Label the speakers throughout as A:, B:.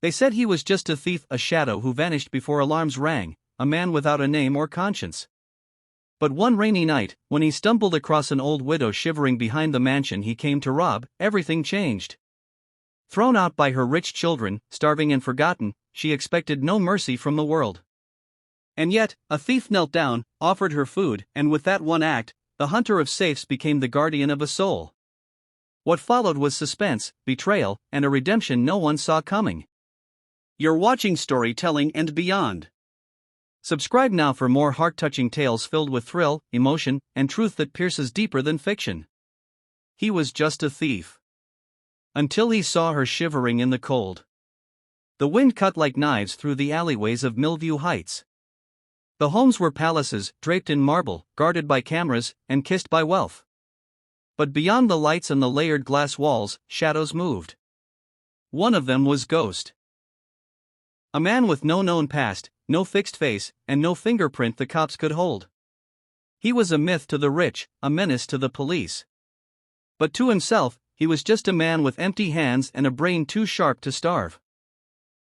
A: They said he was just a thief, a shadow who vanished before alarms rang, a man without a name or conscience. But one rainy night, when he stumbled across an old widow shivering behind the mansion he came to rob, everything changed. Thrown out by her rich children, starving and forgotten, she expected no mercy from the world. And yet, a thief knelt down, offered her food, and with that one act, the hunter of safes became the guardian of a soul. What followed was suspense, betrayal, and a redemption no one saw coming. You're watching Storytelling and Beyond. Subscribe now for more heart-touching tales filled with thrill, emotion, and truth that pierces deeper than fiction. He was just a thief. Until he saw her shivering in the cold. The wind cut like knives through the alleyways of Millview Heights. The homes were palaces, draped in marble, guarded by cameras, and kissed by wealth. But beyond the lights and the layered glass walls, shadows moved. One of them was Ghost. A man with no known past, no fixed face, and no fingerprint the cops could hold. He was a myth to the rich, a menace to the police. But to himself, he was just a man with empty hands and a brain too sharp to starve.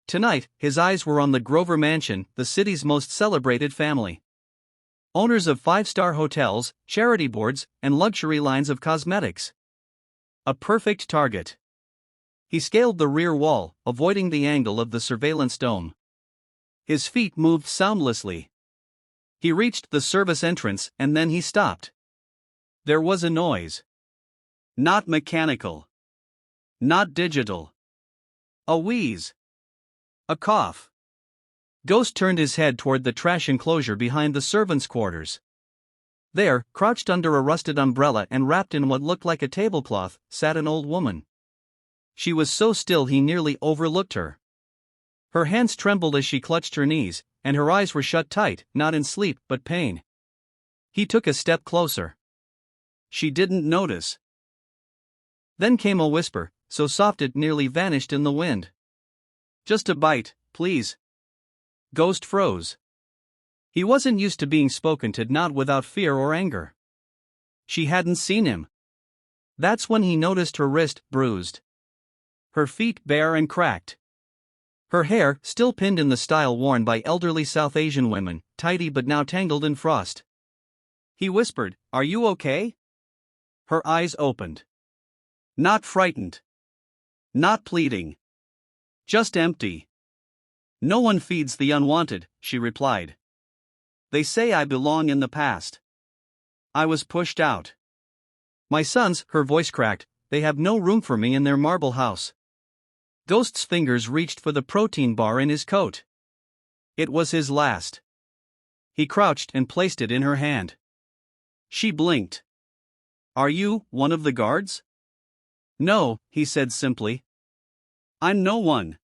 A: Tonight, his eyes were on the Grover Mansion, the city's most celebrated family. Owners of five-star hotels, charity boards, and luxury lines of cosmetics. A perfect target. He scaled the rear wall, avoiding the angle of the surveillance dome. His feet moved soundlessly. He reached the service entrance and then he stopped. There was a noise. Not mechanical. Not digital. A wheeze. A cough. Ghost turned his head toward the trash enclosure behind the servants' quarters. There, crouched under a rusted umbrella and wrapped in what looked like a tablecloth, sat an old woman. She was so still he nearly overlooked her. Her hands trembled as she clutched her knees, and her eyes were shut tight, not in sleep but pain. He took a step closer. She didn't notice. Then came a whisper, so soft it nearly vanished in the wind. "Just a bite, please." Ghost froze. He wasn't used to being spoken to, not without fear or anger. She hadn't seen him. That's when he noticed her wrist, bruised. Her feet bare and cracked. Her hair, still pinned in the style worn by elderly South Asian women, tidy but now tangled in frost. He whispered, "Are you okay?" Her eyes opened. Not frightened. Not pleading. Just empty. "No one feeds the unwanted," she replied. "They say I belong in the past. I was pushed out. My sons," her voice cracked, "they have no room for me in their marble house." Ghost's fingers reached for the protein bar in his coat. It was his last. He crouched and placed it in her hand. She blinked. "Are you one of the guards?" "No," he said simply. "I'm no one."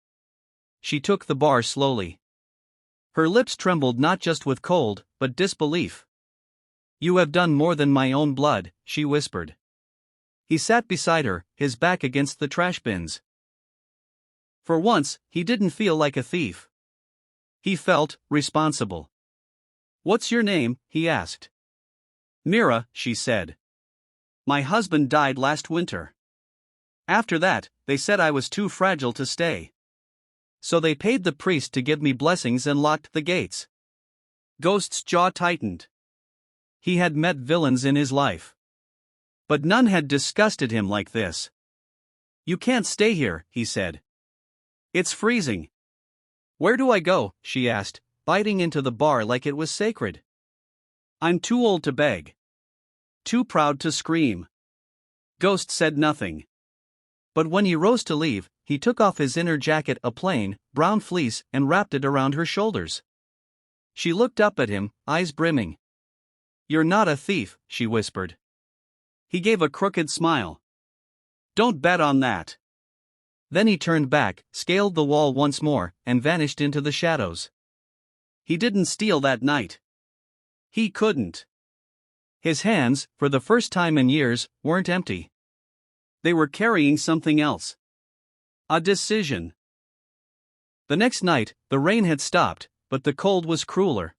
A: She took the bar slowly. Her lips trembled not just with cold, but disbelief. "You have done more than my own blood," she whispered. He sat beside her, his back against the trash bins. For once, he didn't feel like a thief. He felt responsible. "What's your name?" he asked. "Mira," she said. "My husband died last winter. After that, they said I was too fragile to stay. So they paid the priest to give me blessings and locked the gates." Ghost's jaw tightened. He had met villains in his life. But none had disgusted him like this. "You can't stay here," he said. "It's freezing." "Where do I go?" she asked, biting into the bar like it was sacred. "I'm too old to beg. Too proud to scream." Ghost said nothing. But when he rose to leave, he took off his inner jacket, a plain, brown fleece, and wrapped it around her shoulders. She looked up at him, eyes brimming. "You're not a thief," she whispered. He gave a crooked smile. "Don't bet on that." Then he turned back, scaled the wall once more, and vanished into the shadows. He didn't steal that night. He couldn't. His hands, for the first time in years, weren't empty. They were carrying something else. A decision. The next night, the rain had stopped, but the cold was crueler.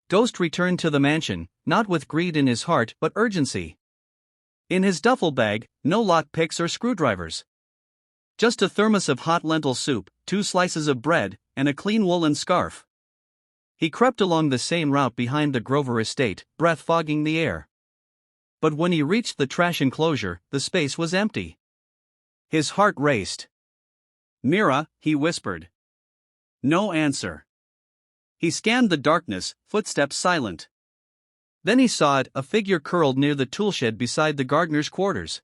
A: Ghost returned to the mansion, not with greed in his heart but urgency. In his duffel bag, no lock picks or screwdrivers. Just a thermos of hot lentil soup, 2 slices of bread, and a clean woolen scarf. He crept along the same route behind the Grover estate, breath fogging the air. But when he reached the trash enclosure, the space was empty. His heart raced. "Mira," he whispered. No answer. He scanned the darkness, footsteps silent. Then he saw it, a figure curled near the toolshed beside the gardener's quarters.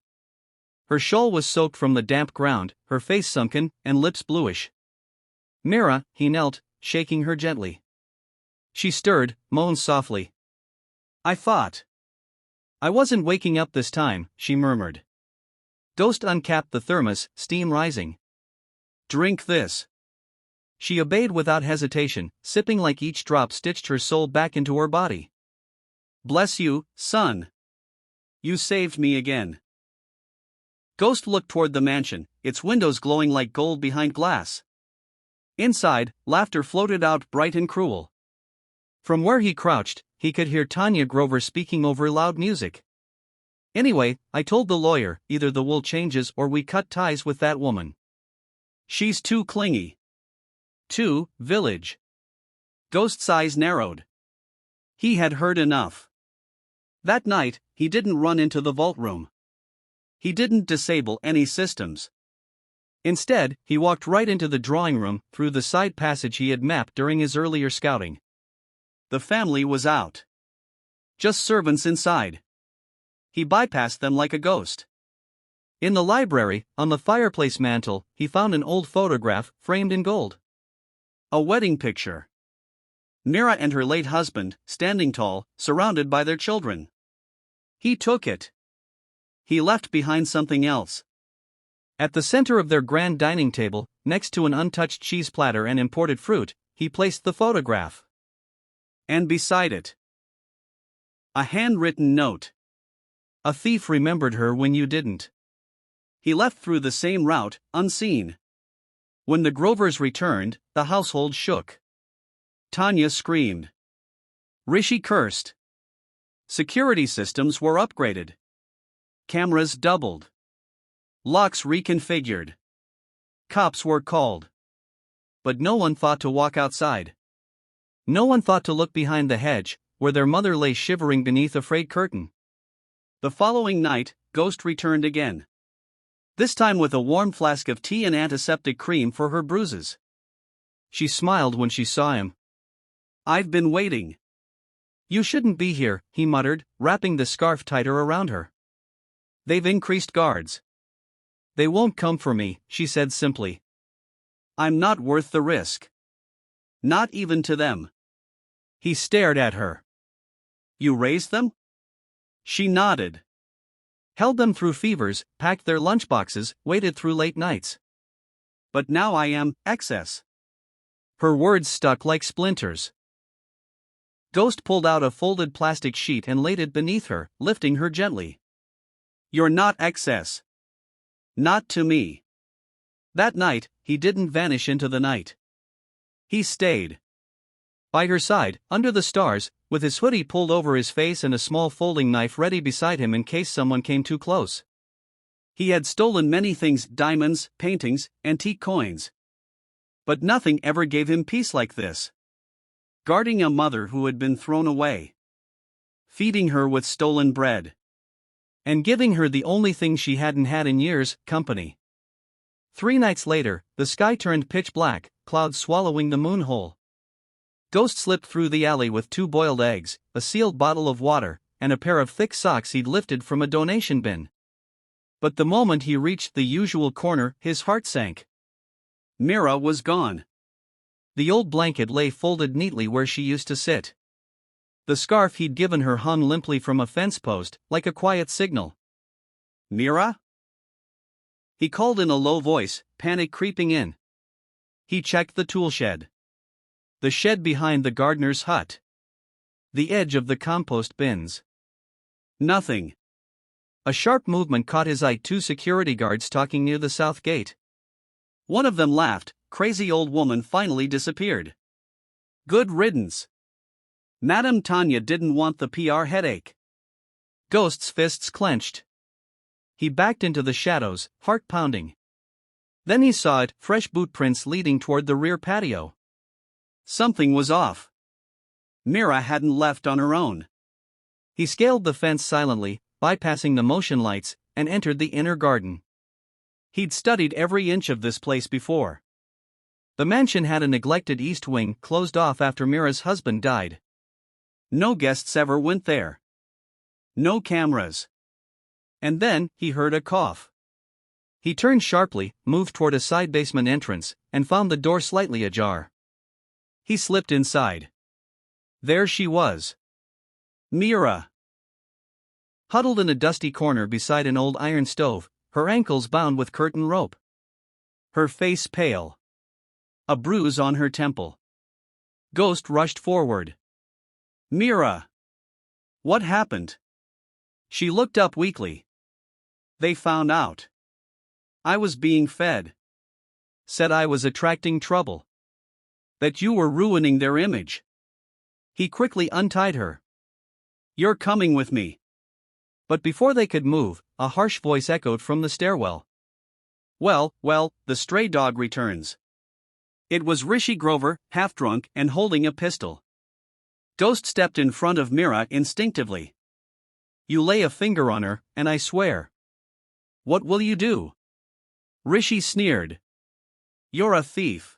A: Her shawl was soaked from the damp ground, her face sunken, and lips bluish. "Mira," he knelt, shaking her gently. She stirred, moaned softly. "I thought I wasn't waking up this time," she murmured. Ghost uncapped the thermos, steam rising. "Drink this." She obeyed without hesitation, sipping like each drop stitched her soul back into her body. "Bless you, son. You saved me again." Ghost looked toward the mansion, its windows glowing like gold behind glass. Inside, laughter floated out bright and cruel. From where he crouched, he could hear Tanya Grover speaking over loud music. "Anyway, I told the lawyer, either the wool changes or we cut ties with that woman. She's too clingy. Too village." Ghost's eyes narrowed. He had heard enough. That night, he didn't run into the vault room. He didn't disable any systems. Instead, he walked right into the drawing room, through the side passage he had mapped during his earlier scouting. The family was out. Just servants inside. He bypassed them like a ghost. In the library, on the fireplace mantel, he found an old photograph, framed in gold. A wedding picture. Mira and her late husband, standing tall, surrounded by their children. He took it. He left behind something else. At the center of their grand dining table, next to an untouched cheese platter and imported fruit, he placed the photograph. And beside it, a handwritten note. "A thief remembered her when you didn't." He left through the same route, unseen. When the Grovers returned, the household shook. Tanya screamed. Rishi cursed. Security systems were upgraded. Cameras doubled. Locks reconfigured. Cops were called. But no one thought to walk outside. No one thought to look behind the hedge, where their mother lay shivering beneath a frayed curtain. The following night, Ghost returned again. This time with a warm flask of tea and antiseptic cream for her bruises. She smiled when she saw him. "I've been waiting." "You shouldn't be here," he muttered, wrapping the scarf tighter around her. "They've increased guards." "They won't come for me," she said simply. "I'm not worth the risk. Not even to them." He stared at her. "You raised them?" She nodded. "Held them through fevers, packed their lunchboxes, waited through late nights. But now I am excess." Her words stuck like splinters. Ghost pulled out a folded plastic sheet and laid it beneath her, lifting her gently. "You're not excess. Not to me." That night, he didn't vanish into the night. He stayed. By her side, under the stars, with his hoodie pulled over his face and a small folding knife ready beside him in case someone came too close. He had stolen many things: diamonds, paintings, antique coins. But nothing ever gave him peace like this. Guarding a mother who had been thrown away. Feeding her with stolen bread. And giving her the only thing she hadn't had in years: company. 3 nights later, the sky turned pitch black, clouds swallowing the moon whole. Ghost slipped through the alley with 2 boiled eggs, a sealed bottle of water, and a pair of thick socks he'd lifted from a donation bin. But the moment he reached the usual corner, his heart sank. Mira was gone. The old blanket lay folded neatly where she used to sit. The scarf he'd given her hung limply from a fence post, like a quiet signal. "Mira?" He called in a low voice, panic creeping in. He checked the tool shed. The shed behind the gardener's hut. The edge of the compost bins. Nothing. A sharp movement caught his eye: 2 security guards talking near the south gate. One of them laughed. Crazy old woman finally disappeared. Good riddance. Madame Tanya didn't want the PR headache. Ghost's fists clenched. He backed into the shadows, heart pounding. Then he saw it, fresh boot prints leading toward the rear patio. Something was off. Mira hadn't left on her own. He scaled the fence silently, bypassing the motion lights, and entered the inner garden. He'd studied every inch of this place before. The mansion had a neglected east wing closed off after Mira's husband died. No guests ever went there. No cameras. And then, he heard a cough. He turned sharply, moved toward a side basement entrance, and found the door slightly ajar. He slipped inside. There she was. Mira. Huddled in a dusty corner beside an old iron stove, her ankles bound with curtain rope. Her face pale. A bruise on her temple. Ghost rushed forward. Mira! What happened? She looked up weakly. They found out. I was being fed. Said I was attracting trouble. That you were ruining their image. He quickly untied her. You're coming with me. But before they could move, a harsh voice echoed from the stairwell. Well, the stray dog returns. It was Rishi Grover, half-drunk and holding a pistol. Ghost stepped in front of Mira instinctively. You lay a finger on her, and I swear. What will you do? Rishi sneered. You're a thief.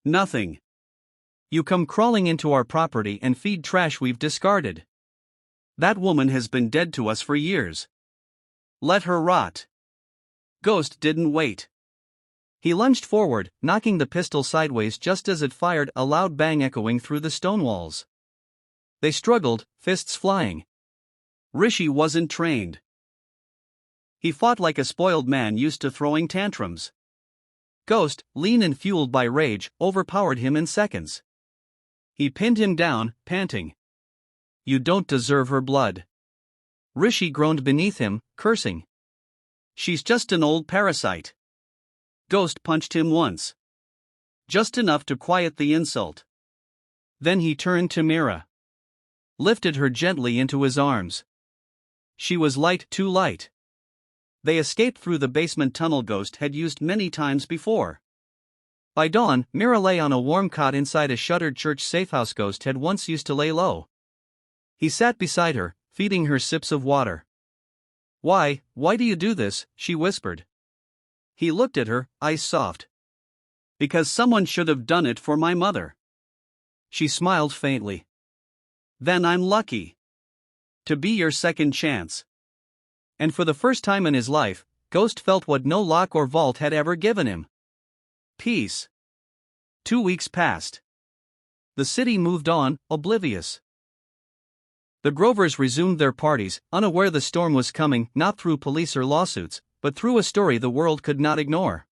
A: Nothing. You come crawling into our property and feed trash we've discarded. That woman has been dead to us for years. Let her rot. Ghost didn't wait. He lunged forward, knocking the pistol sideways just as it fired, a loud bang echoing through the stone walls. They struggled, fists flying. Rishi wasn't trained. He fought like a spoiled man used to throwing tantrums. Ghost, lean and fueled by rage, overpowered him in seconds. He pinned him down, panting. You don't deserve her blood. Rishi groaned beneath him, cursing. She's just an old parasite. Ghost punched him once. Just enough to quiet the insult. Then he turned to Mira. Lifted her gently into his arms. She was light, too light. They escaped through the basement tunnel Ghost had used many times before. By dawn, Mira lay on a warm cot inside a shuttered church safehouse Ghost had once used to lay low. He sat beside her, feeding her sips of water. Why do you do this? She whispered. He looked at her, eyes soft. Because someone should have done it for my mother. She smiled faintly. Then I'm lucky. To be your second chance. And for the first time in his life, Ghost felt what no lock or vault had ever given him. Peace. 2 weeks passed. The city moved on, oblivious. The Grovers resumed their parties, unaware the storm was coming, not through police or lawsuits, but through a story the world could not ignore.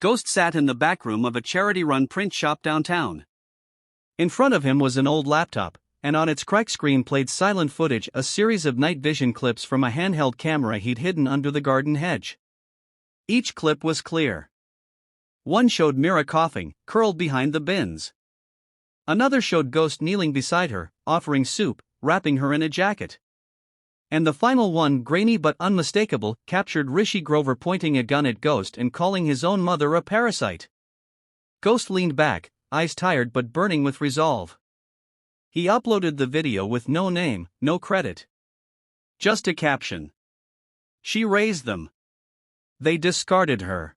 A: Ghost sat in the back room of a charity-run print shop downtown. In front of him was an old laptop, and on its cracked screen played silent footage, a series of night vision clips from a handheld camera he'd hidden under the garden hedge. Each clip was clear. One showed Mira coughing, curled behind the bins. Another showed Ghost kneeling beside her, offering soup, wrapping her in a jacket. And the final one, grainy but unmistakable, captured Rishi Grover pointing a gun at Ghost and calling his own mother a parasite. Ghost leaned back, eyes tired but burning with resolve. He uploaded the video with no name, no credit. Just a caption. She raised them. They discarded her.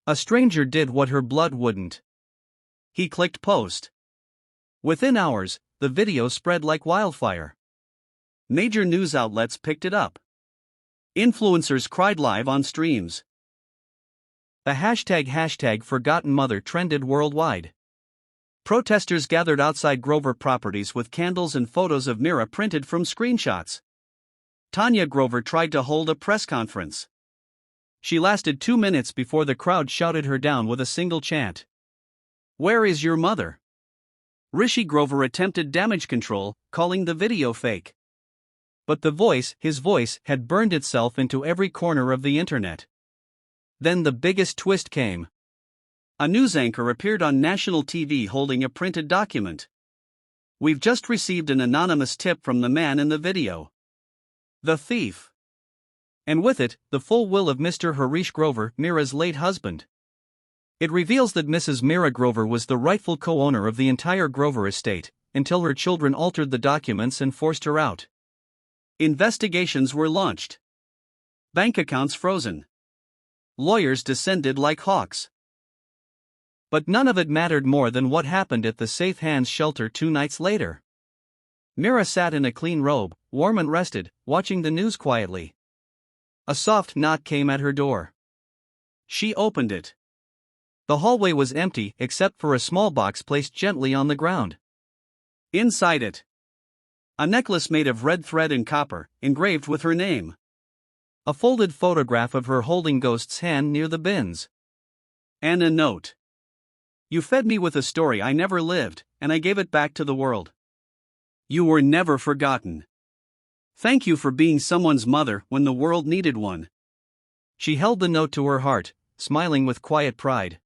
A: A stranger did what her blood wouldn't. He clicked post. Within hours, the video spread like wildfire. Major news outlets picked it up. Influencers cried live on streams. The hashtag Forgotten Mother trended worldwide. Protesters gathered outside Grover properties with candles and photos of Mira printed from screenshots. Tanya Grover tried to hold a press conference. She lasted 2 minutes before the crowd shouted her down with a single chant. Where is your mother? Rishi Grover attempted damage control, calling the video fake. But his voice, had burned itself into every corner of the internet. Then the biggest twist came. A news anchor appeared on national TV holding a printed document. We've just received an anonymous tip from the man in the video. The thief. And with it, the full will of Mr. Harish Grover, Mira's late husband. It reveals that Mrs. Mira Grover was the rightful co-owner of the entire Grover estate, until her children altered the documents and forced her out. Investigations were launched. Bank accounts frozen. Lawyers descended like hawks. But none of it mattered more than what happened at the Safe Hands shelter 2 nights later. Mira sat in a clean robe, warm and rested, watching the news quietly. A soft knock came at her door. She opened it. The hallway was empty except for a small box placed gently on the ground. Inside it, a necklace made of red thread and copper, engraved with her name. A folded photograph of her holding Ghost's hand near the bins. And a note. You fed me with a story I never lived, and I gave it back to the world. You were never forgotten. Thank you for being someone's mother when the world needed one. She held the note to her heart, smiling with quiet pride.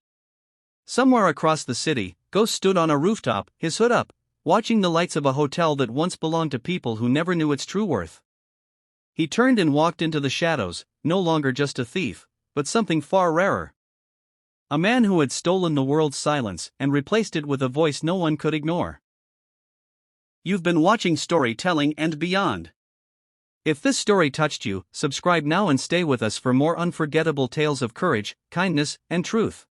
A: Somewhere across the city, Ghost stood on a rooftop, his hood up, watching the lights of a hotel that once belonged to people who never knew its true worth. He turned and walked into the shadows, no longer just a thief, but something far rarer. A man who had stolen the world's silence and replaced it with a voice no one could ignore. You've been watching Storytelling and Beyond. If this story touched you, subscribe now and stay with us for more unforgettable tales of courage, kindness, and truth.